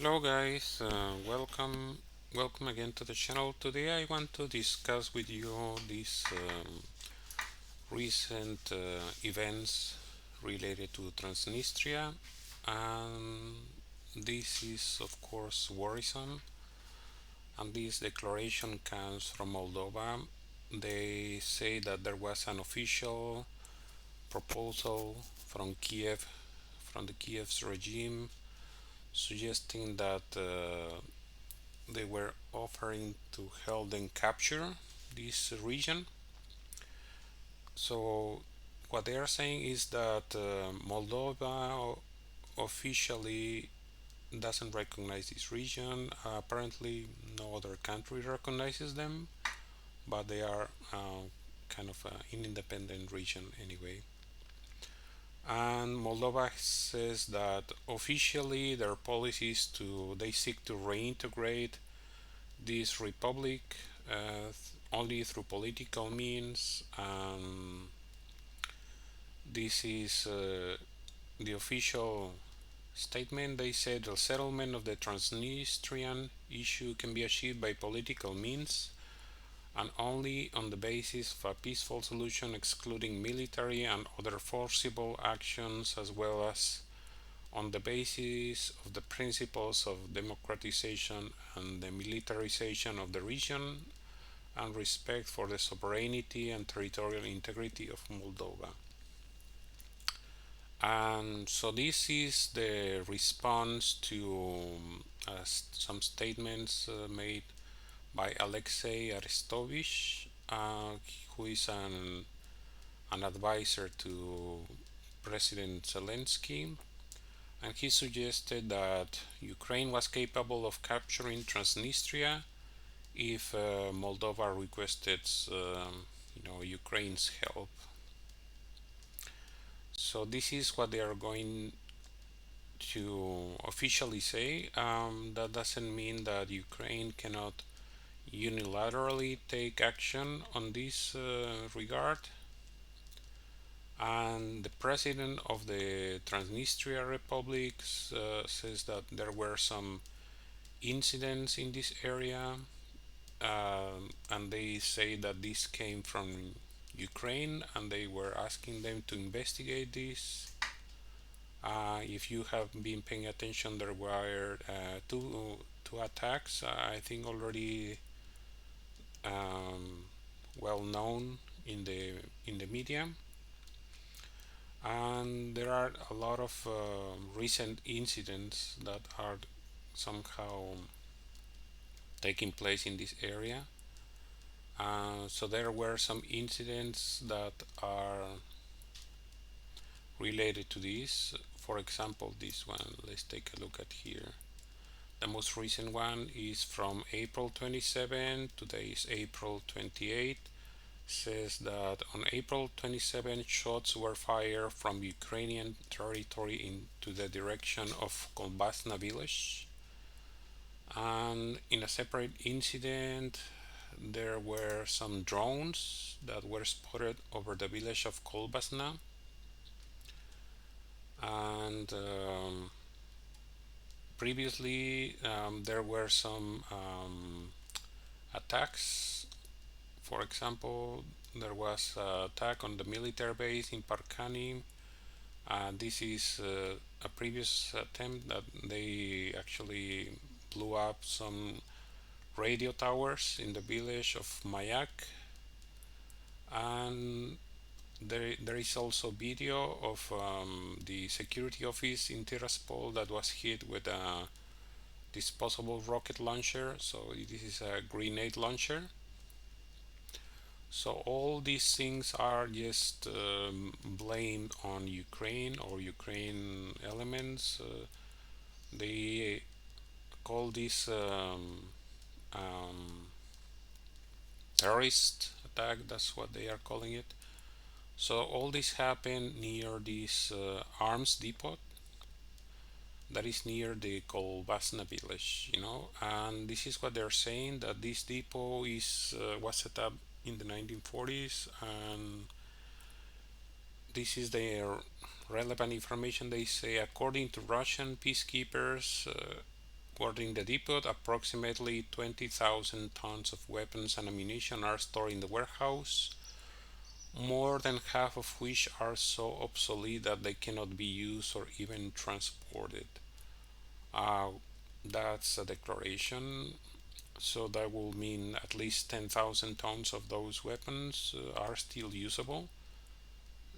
Hello guys, welcome again to the channel. Today I want to discuss with you these recent events related to Transnistria, and this is of course worrisome. And this declaration comes from Moldova. They say that there was an official proposal from Kiev, from the Kiev's regime, suggesting that they were offering to help them capture this region. So what they are saying is that Moldova officially doesn't recognize this region. Apparently, no other country recognizes them, but they are kind of an independent region anyway. And Moldova says that officially their policy is to they seek to reintegrate this republic only through political means. This is the official statement. They said the settlement of the Transnistrian issue can be achieved by political means and only on the basis of a peaceful solution, excluding military and other forcible actions, as well as on the basis of the principles of democratization and the militarization of the region and respect for the sovereignty and territorial integrity of Moldova. And so this is the response to some statements made by Alexei Arestovich, who is an advisor to President Zelensky. And he suggested that Ukraine was capable of capturing Transnistria if Moldova requested, Ukraine's help. So this is what they are going to officially say. That doesn't mean that Ukraine cannot unilaterally take action on this regard. And the president of the Transnistria Republic says that there were some incidents in this area, and they say that this came from Ukraine, and they were asking them to investigate this. If you have been paying attention, there were two attacks. I think already um, well known in the media, and there are a lot of recent incidents that are somehow taking place in this area. So there were some incidents that are related to this. For example, this one, let's take a look at here. The most recent one is from April 27. Today is April 28. Says that on April 27, shots were fired from Ukrainian territory into the direction of Kolbasna village. And in a separate incident, there were some drones that were spotted over the village of Kolbasna. And previously, there were some attacks. For example, there was an attack on the military base in Parkani. This is a previous attempt that they actually blew up some radio towers in the village of Mayak. And there is also video of the security office in Tiraspol that was hit with a disposable rocket launcher. So this is a grenade launcher. So all these things are just blamed on Ukraine or Ukraine elements. They call this um, terrorist attack. That's what they are calling it. So all this happened near this arms depot that is near the Kolbasna village, and this is what they're saying, that this depot is was set up in the 1940s, and this is their relevant information. They say, according to Russian peacekeepers, Guarding the depot, approximately 20,000 tons of weapons and ammunition are stored in the warehouse, more than half of which are so obsolete that they cannot be used or even transported. Uh, that's a declaration. So that will mean at least 10,000 tons of those weapons are still usable.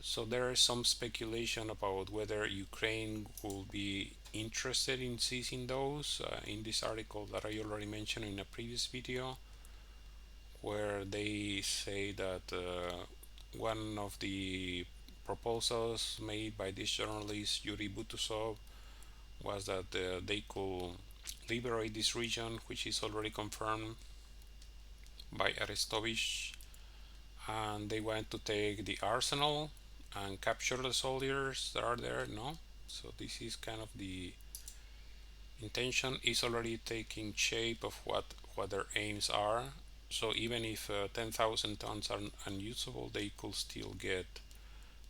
So there is some speculation about whether Ukraine will be interested in seizing those. In this article that I already mentioned in a previous video, where they say that one of the proposals made by this journalist Yuri Butusov was that they could liberate this region, which is already confirmed by Arestovich, and they want to take the arsenal and capture the soldiers that are there. No, so this is kind of the intention is already taking shape of what their aims are. So even if 10,000 tons are unusable, they could still get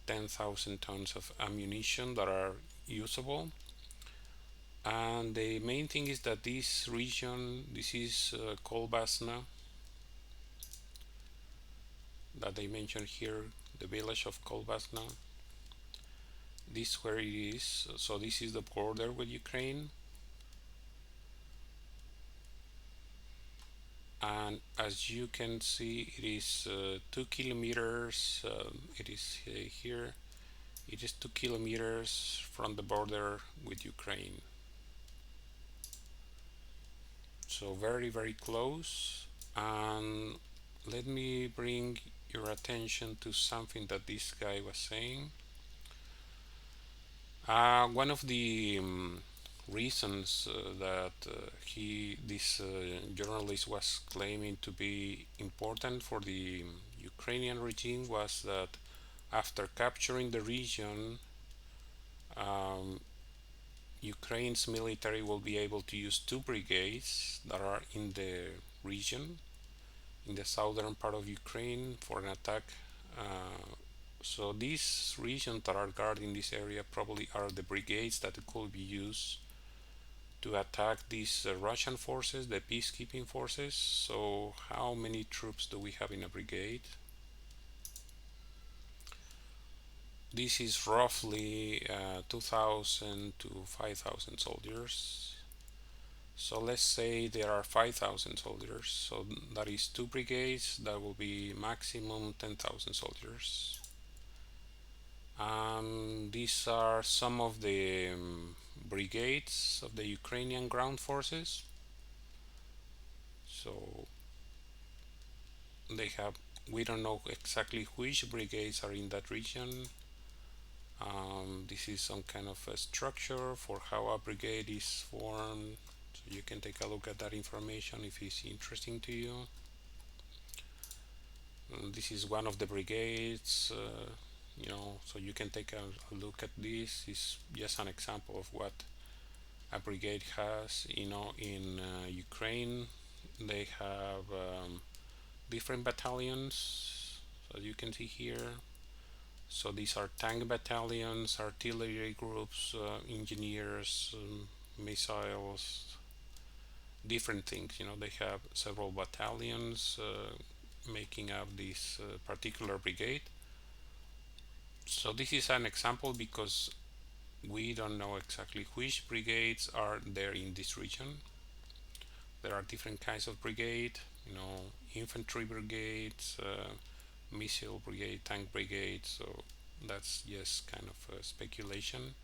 10,000 tons of ammunition that are usable. And the main thing is that this region, this is Kolbasna, that they mentioned here, the village of Kolbasna. This is where it is. So this is the border with Ukraine. And as you can see, it is 2 kilometers. It is here. It is 2 kilometers from the border with Ukraine. So very, very close. And let me bring your attention to something that this guy was saying. One of the reasons that this journalist was claiming to be important for the Ukrainian regime was that after capturing the region, um, Ukraine's military will be able to use two brigades that are in the region, in the southern part of Ukraine, for an attack. So these regions that are guarding this area probably are the brigades that could be used to attack these Russian forces, the peacekeeping forces. So how many troops do we have in a brigade? This is roughly 2,000 to 5,000 soldiers. So let's say there are 5,000 soldiers. So that is two brigades. That will be maximum 10,000 soldiers. These are some of the brigades of the Ukrainian ground forces. So they have, we don't know exactly which brigades are in that region. This is some kind of a structure for how a brigade is formed. So you can take a look at that information if it's interesting to you. This is one of the brigades, so you can take a look at this. It's just an example of what a brigade has. In Ukraine, they have different battalions, as you can see here. So these are tank battalions, artillery groups, engineers, missiles, different things. They have several battalions making up this particular brigade. So this is an example because we don't know exactly which brigades are there in this region. There are different kinds of brigade, infantry brigades, missile brigade, tank brigade. So that's just kind of speculation.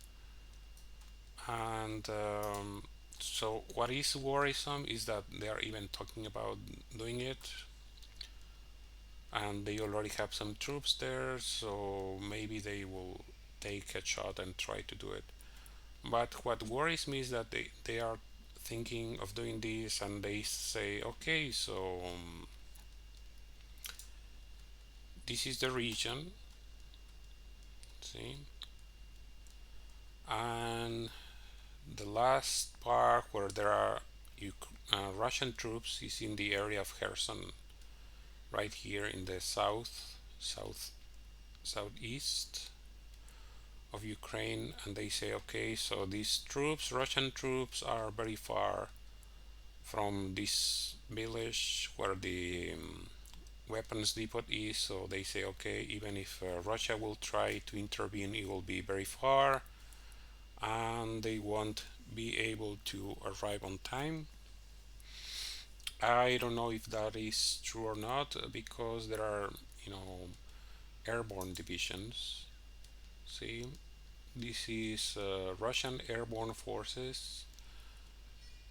And so what is worrisome is that they are even talking about doing it, and they already have some troops there, so maybe they will take a shot and try to do it. But what worries me is that they are thinking of doing this, and they say, okay, so this is the region, see, and the last part where there are Russian troops is in the area of Kherson, right here in the southeast of Ukraine. And they say, okay, so these troops, Russian troops, are very far from this village where the weapons depot is. So they say, okay, even if Russia will try to intervene, it will be very far and they won't be able to arrive on time. I don't know if that is true or not because there are, you know, airborne divisions. See, this is Russian airborne forces,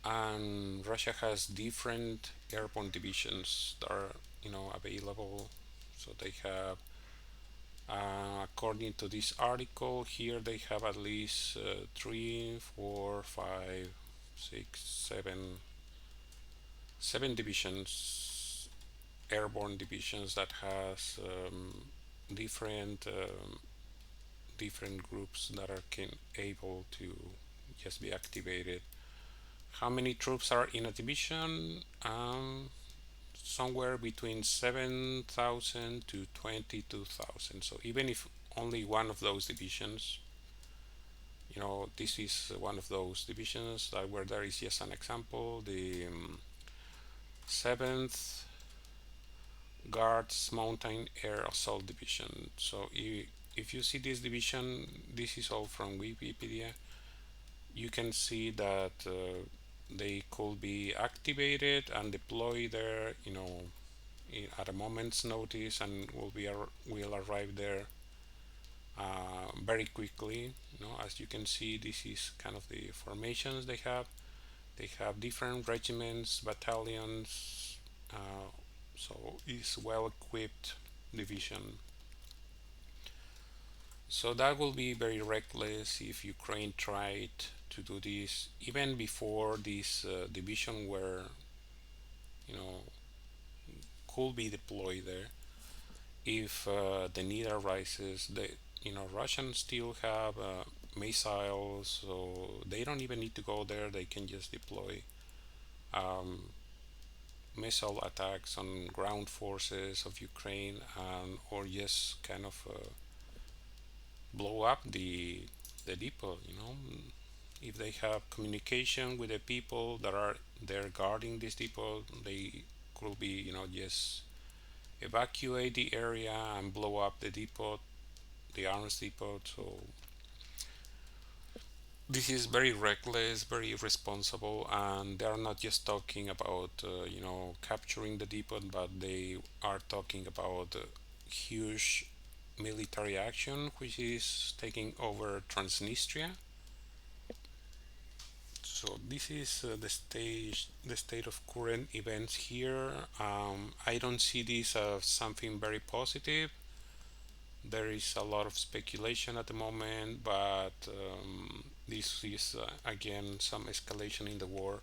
and Russia has different airborne divisions that are, available. So they have, according to this article here, they have at least three, four, five, six, seven divisions, airborne divisions that has different different groups that are able to just be activated. How many troops are in a division? Somewhere between 7,000 to 22,000. So even if only one of those divisions, this is one of those divisions that where there is just an example, the 7th Guards Mountain Air Assault Division. So if you see this division, this is all from Wikipedia. You can see that they could be activated and deployed there, at a moment's notice, and will arrive there very quickly. As you can see, this is kind of the formations they have. They have different regiments, battalions, so it's well equipped division. So that will be very reckless if Ukraine tried to do this even before this division were, you know, could be deployed there. If the need arises, Russians still have missiles, so they don't even need to go there. They can just deploy um, missile attacks on ground forces of Ukraine, or just kind of blow up the depot. If they have communication with the people that are there guarding this depot, they could be, just evacuate the area and blow up the depot, the arms depot. So this is very reckless, very irresponsible, and they are not just talking about capturing the depot, but they are talking about huge military action, which is taking over Transnistria. So this is the state of current events here. I don't see this as something very positive. There is a lot of speculation at the moment, but this is again some escalation in the war.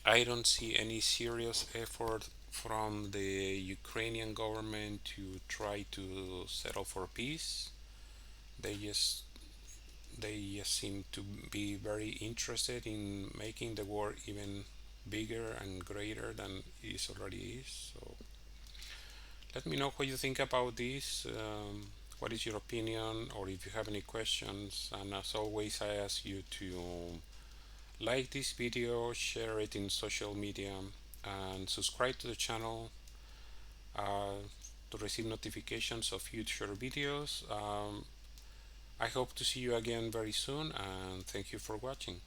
I don't see any serious effort from the Ukrainian government to try to settle for peace. They just they seem to be very interested in making the war even bigger and greater than it already is. So let me know what you think about this. What is your opinion, or if you have any questions? And as always, I ask you to like this video, share it in social media, and subscribe to the channel uh, to receive notifications of future videos. I hope to see you again very soon, and thank you for watching.